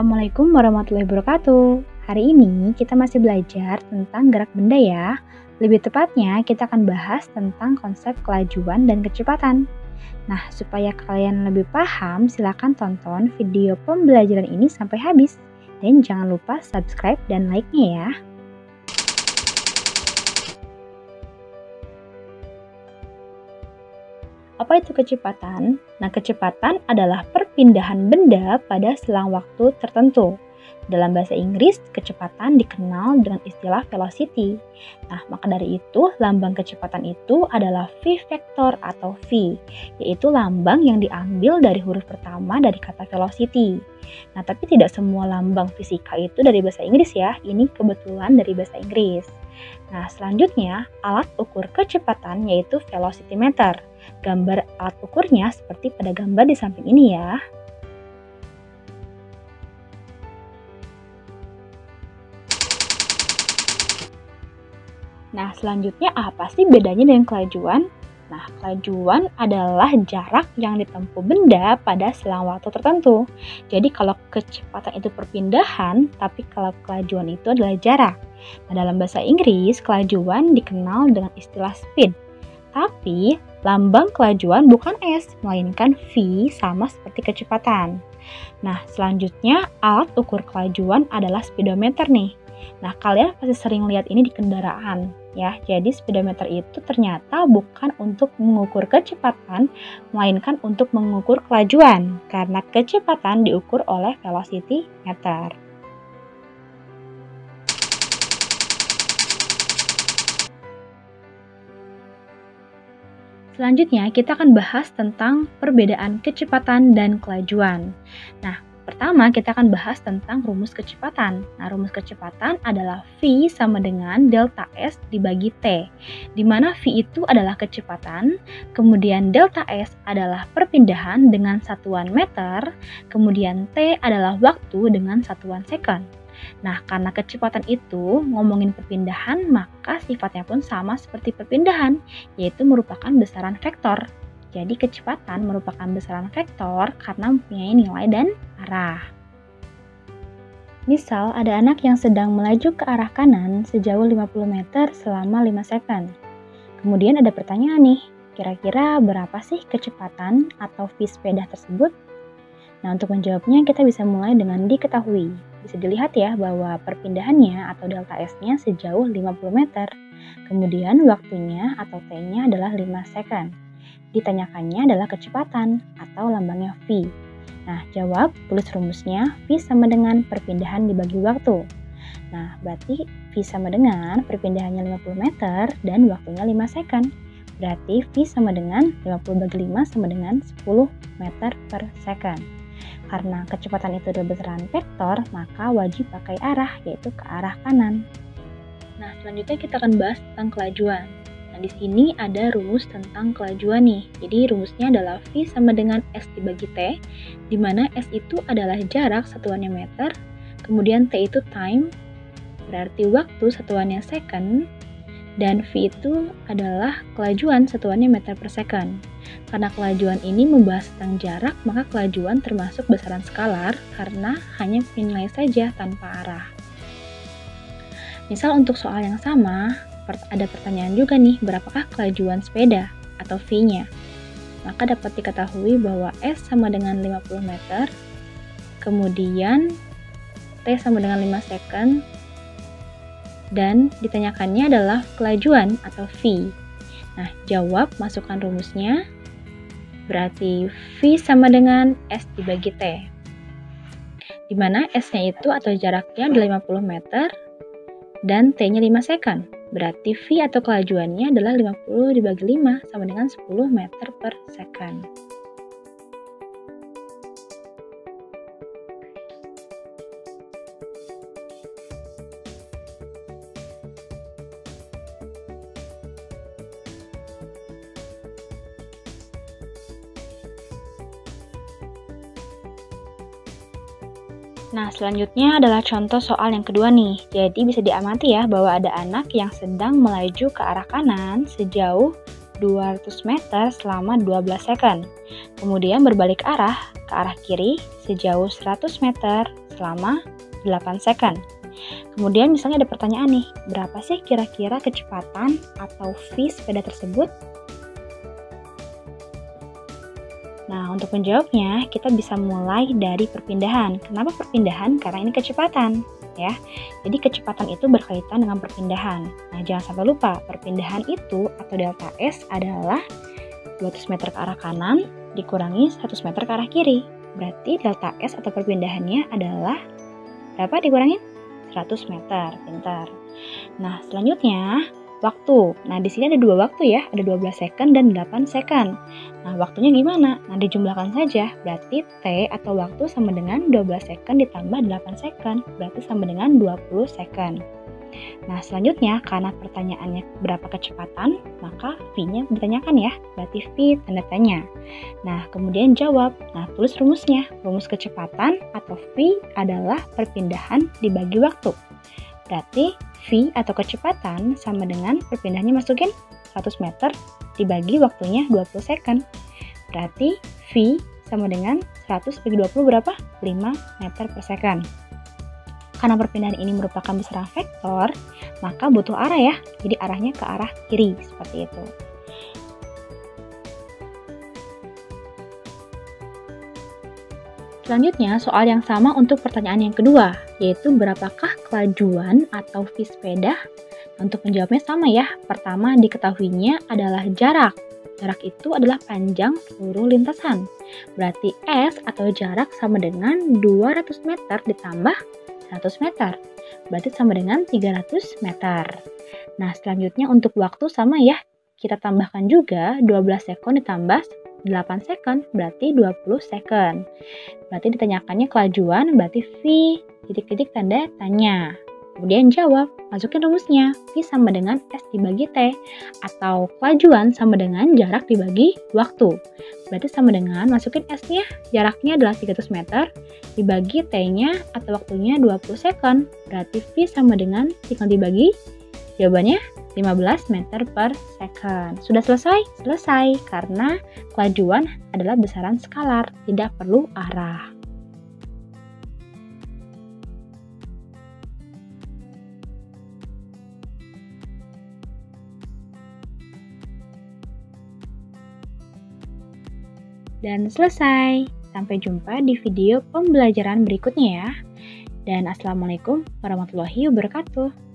Assalamualaikum warahmatullahi wabarakatuh. Hari ini kita masih belajar tentang gerak benda ya. Lebih tepatnya kita akan bahas tentang konsep kelajuan dan kecepatan. Nah, supaya kalian lebih paham, silakan tonton video pembelajaran ini sampai habis. Dan jangan lupa subscribe dan like-nya ya. Apa itu kecepatan? Nah, kecepatan adalah perpindahan benda pada selang waktu tertentu. Dalam bahasa Inggris, kecepatan dikenal dengan istilah velocity. Nah, maka dari itu, lambang kecepatan itu adalah v vektor atau v, yaitu lambang yang diambil dari huruf pertama dari kata velocity. Nah, tapi tidak semua lambang fisika itu dari bahasa Inggris ya, ini kebetulan dari bahasa Inggris. Nah, selanjutnya, alat ukur kecepatan yaitu velocimeter. Gambar alat ukurnya seperti pada gambar di samping ini ya. Nah, selanjutnya apa sih bedanya dengan kelajuan? Nah, kelajuan adalah jarak yang ditempuh benda pada selang waktu tertentu. Jadi kalau kecepatan itu perpindahan, tapi kalau kelajuan itu adalah jarak. Nah, dalam bahasa Inggris, kelajuan dikenal dengan istilah speed. Tapi, lambang kelajuan bukan S, melainkan V sama seperti kecepatan. Nah, selanjutnya alat ukur kelajuan adalah speedometer nih. Nah, kalian pasti sering lihat ini di kendaraan ya. Jadi, speedometer itu ternyata bukan untuk mengukur kecepatan, melainkan untuk mengukur kelajuan. Karena kecepatan diukur oleh velocity meter. Selanjutnya, kita akan bahas tentang perbedaan kecepatan dan kelajuan. Nah, pertama kita akan bahas tentang rumus kecepatan. Nah, rumus kecepatan adalah V sama dengan delta S dibagi T, di mana V itu adalah kecepatan, kemudian delta S adalah perpindahan dengan satuan meter, kemudian T adalah waktu dengan satuan second. Nah, karena kecepatan itu ngomongin perpindahan, maka sifatnya pun sama seperti perpindahan, yaitu merupakan besaran vektor. Jadi, kecepatan merupakan besaran vektor karena mempunyai nilai dan arah. Misal, ada anak yang sedang melaju ke arah kanan sejauh 50 meter selama 5 second. Kemudian ada pertanyaan nih, kira-kira berapa sih kecepatan atau v sepeda tersebut? Nah, untuk menjawabnya kita bisa mulai dengan diketahui. Bisa dilihat ya bahwa perpindahannya atau delta S-nya sejauh 50 meter. Kemudian waktunya atau T-nya adalah 5 second. Ditanyakannya adalah kecepatan atau lambangnya V. Nah, jawab, tulis rumusnya V sama dengan perpindahan dibagi waktu. Nah, berarti V sama dengan perpindahannya 50 meter dan waktunya 5 second. Berarti V sama dengan 50 bagi 5 sama dengan 10 meter per second. Karena kecepatan itu adalah besaran vektor, maka wajib pakai arah, yaitu ke arah kanan. Nah, selanjutnya kita akan bahas tentang kelajuan. Nah, di sini ada rumus tentang kelajuan nih. Jadi, rumusnya adalah V sama dengan S dibagi T, di mana S itu adalah jarak satuannya meter, kemudian T itu time, berarti waktu satuannya second, dan V itu adalah kelajuan satuannya meter per second. Karena kelajuan ini membahas tentang jarak, maka kelajuan termasuk besaran skalar karena hanya nilai saja tanpa arah. Misal untuk soal yang sama, ada pertanyaan juga nih, berapakah kelajuan sepeda atau V-nya? Maka dapat diketahui bahwa S sama dengan 50 meter, kemudian T sama dengan 5 second, dan ditanyakannya adalah kelajuan atau V. Nah, jawab, masukkan rumusnya, berarti V sama dengan S dibagi T. Di mana S-nya itu atau jaraknya adalah 50 meter dan T-nya 5 second. Berarti V atau kelajuannya adalah 50 dibagi 5 sama dengan 10 meter per second. Nah, selanjutnya adalah contoh soal yang kedua nih. Jadi bisa diamati ya bahwa ada anak yang sedang melaju ke arah kanan sejauh 200 meter selama 12 second. Kemudian berbalik arah ke arah kiri sejauh 100 meter selama 8 second. Kemudian misalnya ada pertanyaan nih, berapa sih kira-kira kecepatan atau v sepeda tersebut? Nah, untuk menjawabnya, kita bisa mulai dari perpindahan. Kenapa perpindahan? Karena ini kecepatan, ya. Jadi kecepatan itu berkaitan dengan perpindahan. Nah, jangan sampai lupa, perpindahan itu atau delta S adalah 200 meter ke arah kanan dikurangi 100 meter ke arah kiri. Berarti delta S atau perpindahannya adalah berapa dikurangi? 100 meter. Pintar. Nah, selanjutnya waktu. Nah, di sini ada dua waktu ya, ada 12 second dan 8 second. Nah, waktunya gimana? Nah, dijumlahkan saja. Berarti T atau waktu sama dengan 12 second ditambah 8 second. Berarti sama dengan 20 second. Nah, selanjutnya karena pertanyaannya berapa kecepatan, maka V-nya ditanyakan ya. Berarti V tanda tanya. Nah, kemudian jawab. Nah, tulis rumusnya. Rumus kecepatan atau V adalah perpindahan dibagi waktu. Berarti V atau kecepatan sama dengan perpindahannya masukin 100 meter dibagi waktunya 20 second. Berarti V sama dengan 100 bagi 20 berapa? 5 meter per second. Karena perpindahan ini merupakan besaran vektor, maka butuh arah ya. Jadi arahnya ke arah kiri seperti itu. Selanjutnya, soal yang sama untuk pertanyaan yang kedua, yaitu berapakah kelajuan atau v sepeda? Untuk menjawabnya sama ya. Pertama, diketahuinya adalah jarak. Jarak itu adalah panjang seluruh lintasan. Berarti S atau jarak sama dengan 200 meter ditambah 100 meter. Berarti sama dengan 300 meter. Nah, selanjutnya untuk waktu sama ya. Kita tambahkan juga 12 second ditambah 8 second, berarti 20 second. Berarti ditanyakannya kelajuan, berarti V, titik-titik tanda tanya. Kemudian jawab, masukin rumusnya. V sama dengan S dibagi T, atau kelajuan sama dengan jarak dibagi waktu. Berarti sama dengan, masukin S-nya, jaraknya adalah 300 meter, dibagi T-nya atau waktunya 20 second. Berarti V sama dengan, tinggal dibagi, jawabannya 15 meter per second. Sudah selesai? Selesai, karena kelajuan adalah besaran skalar, tidak perlu arah. Dan selesai. Sampai jumpa di video pembelajaran berikutnya ya. Dan Assalamualaikum warahmatullahi wabarakatuh.